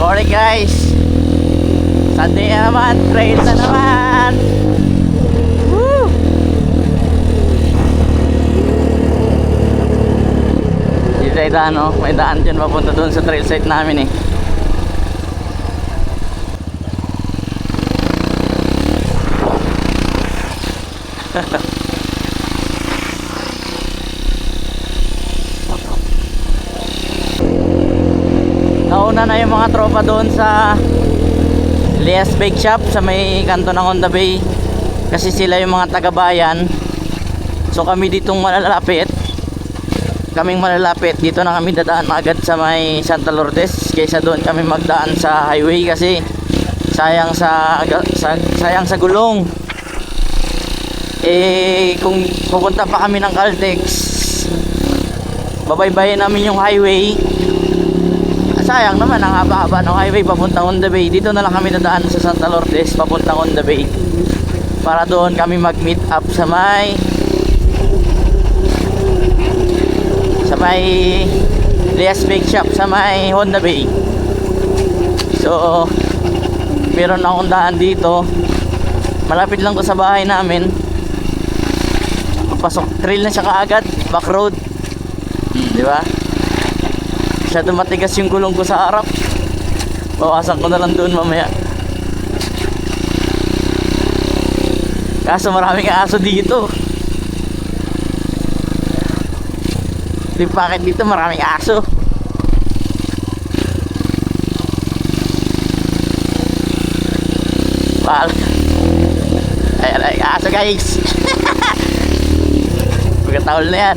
Morning guys, Sunday na naman, trail na naman. Woo! Dito tayo daan, oh. May daan dyan papunta doon sa trail site namin eh. Nauna na yung mga tropa doon sa Lias Bake Shop sa may kanto ng Honda Bay, kasi sila yung mga taga-bayan. So kami ditong malalapit, dito na kami dadaan agad sa may Santa Lourdes, kaysa doon kami magdaan sa highway kasi sayang sa gulong. Eh kung pupunta pa kami ng Caltex, babaybayin namin yung highway. Sayang naman, ang haba-haba ng highway papuntang Honda Bay. Dito na lang kami dadaan sa Santa Lourdes papuntang Honda Bay, para doon kami mag-meet up sa may Lias Bake Shop sa may Honda Bay. So meron akong daan dito, malapit lang to sa bahay namin. Pasok, trail na siya kaagad, back road, di ba? Masyado matigas yung gulong ko sa harap, bawasan ko na lang doon mamaya. Kaso maraming aso dito. Di bakit dito maraming aso. Wala. Ay aso guys. Pagkatawal na yan.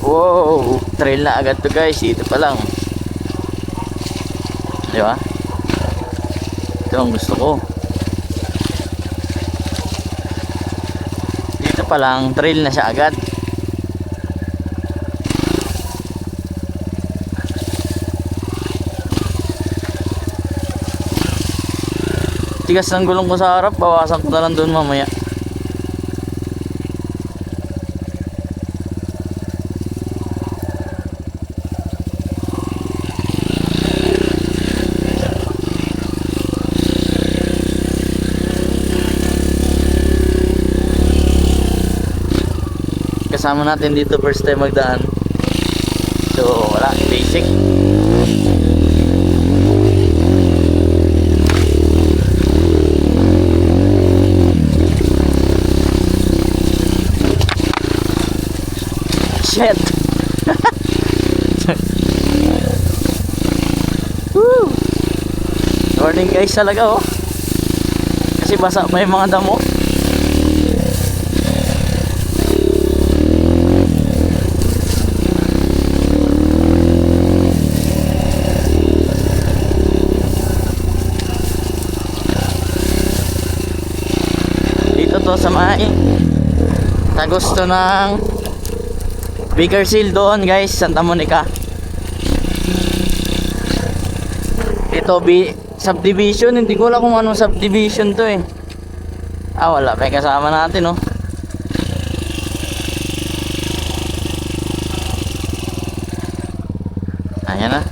Wow, trail na agad to guys, dito pa lang. Di ba? Ito ang gusto ko. Dito pa lang, trail na siya agad. Tigas ng gulong ko sa harap, bawasan ko na lang doon mamaya. Kasama natin dito, first time magdaan. So wala, basic. Shit. Woo! Morning guys talaga, oh. Kasi basa pa yung mga damo. To sa may tagusto ng Bakersfield doon guys, Santa Monica. Ito subdivision, hindi ko alam kung anong subdivision to eh. Wala pa yung kasama natin, oh. Ayan na.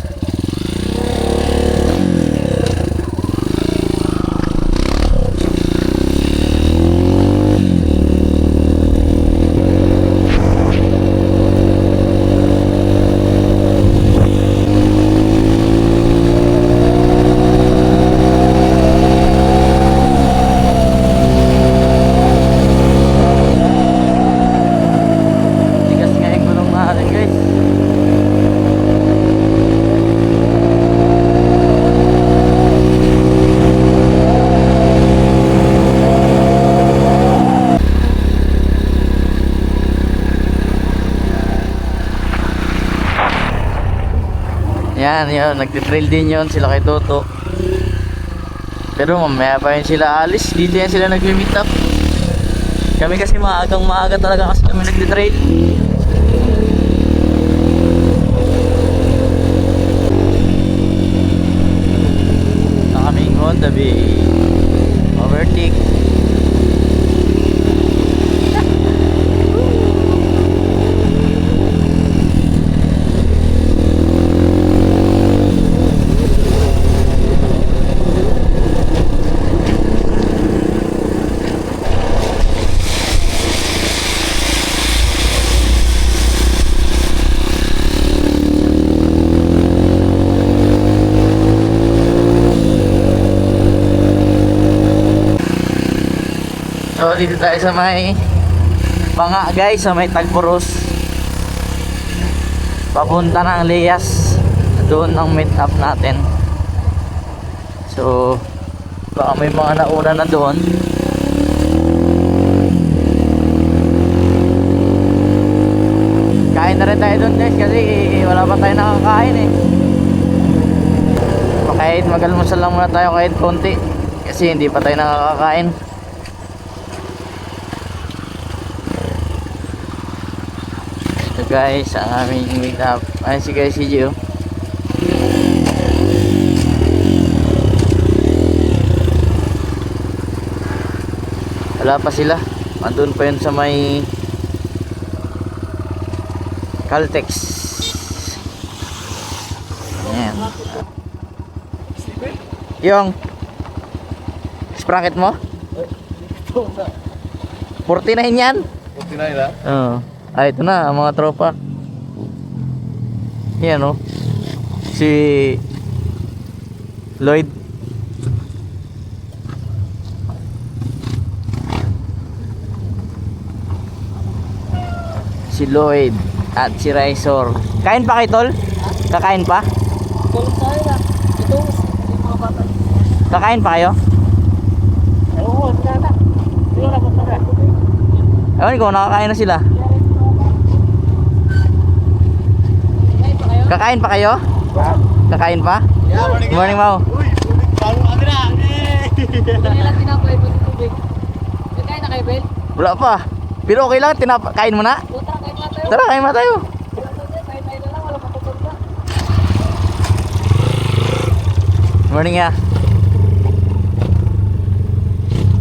Yan, yun, nagtitrail din yun sila kay Toto. Pero mamaya pa yun sila alis, dito yan sila nag-meet up. Kami kasi maaga talaga kasi kami nagtitrail. Ang aming Honda Bay overtake. dito tayo sa may Banga guys, sa may Tagpuros. Papunta ng Lias. Doon ang meet up natin. So, baka may mga nauna na doon. Kain na rin tayo doon guys kasi wala pa tayo nakakain eh. Kahit mag-almusal lang muna tayo kahit konti kasi hindi pa tayo nakakakain. Ito guys, ang aming meet up. Ayun si guys, si Gio. Wala pa sila. Andun pa yun sa may Caltex. Ayan. Yung sprocket mo? 49 yan? 49 na? Oo. Ah, ito na ang mga tropa. Yan o. Si Lloyd. Si Lloyd at si Raizor. Kain pa kay Tol? Kakain pa? Kakain pa kayo? Oo, wala. Hindi wala pa na. Ewan ko, nakakain na sila. Kakain pa kayo? Kakain pa? Yeah, Good morning, Mau. Uy, bago kami na. Hindi lang tinaplay po ng tubig. Nagkain na kayo, Bel? Wala pa. Pero okay lang, kain mo na? Putra, kain na tayo. Tara, kain mo tayo. Kain tayo na lang, wala matutunta. Morning ya.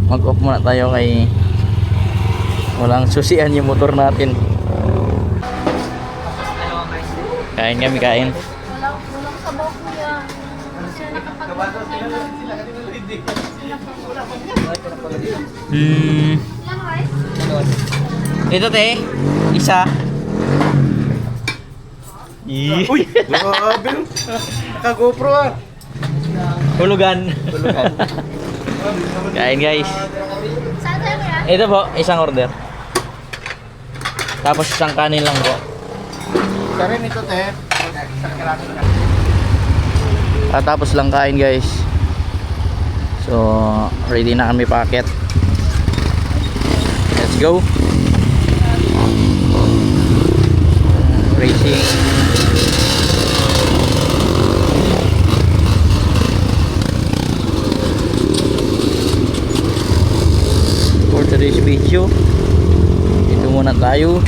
Mag-off muna tayo kay walang susian yung motor natin. Kain kami, kain. Walang sabaw ko yan. Siya nakapag-kain. Ilang rice? Ito te, isa. Uy, grabe. Naka-GoPro ah. Hulugan. Kain guys. Saan tayo kaya? Ito po, isang order. Tapos isang kanin lang po. Sa rin ito, te. Tapos lang kain guys. So, ready na kami packet. Let's go. Racing. For today's video, ito muna tayo.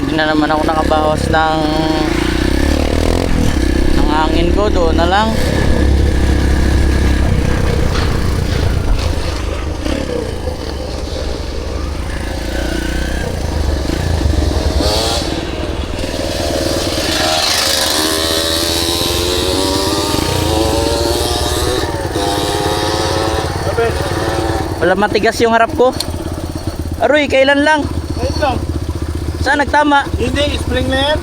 Hindi na naman ako nakabawas ng hangin ko, doon na lang. Wala, matigas yung harap ko. Aroy, kailan lang? Ayun lang. Saan nagtama? Hindi, spring na yan.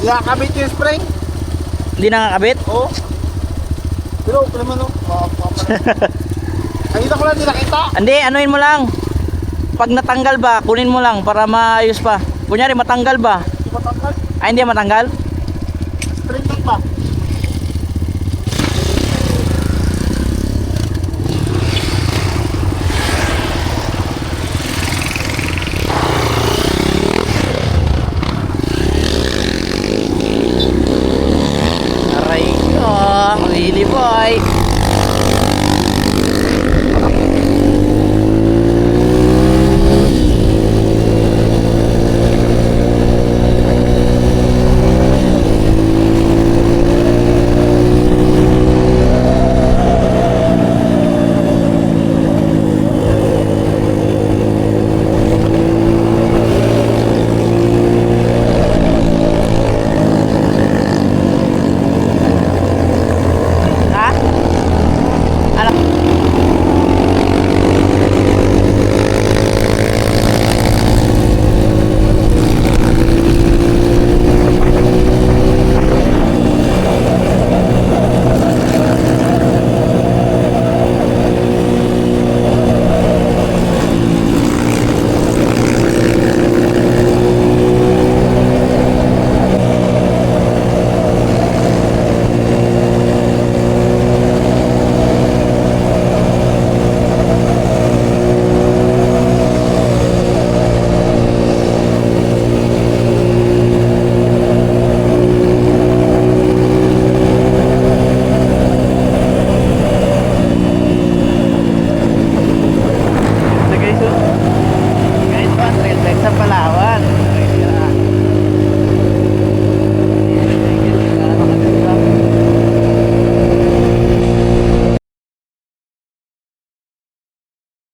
Nakakabit yung spring. Hindi nakakabit? Oo. Pero, okay naman oh. Nakita ko lang, hindi nakita. Hindi, anuin mo lang. Pag natanggal ba, kunin mo lang para maayos pa. Kunyari matanggal ba? Hindi matanggal. Ay, hindi matanggal? Spring lang pa.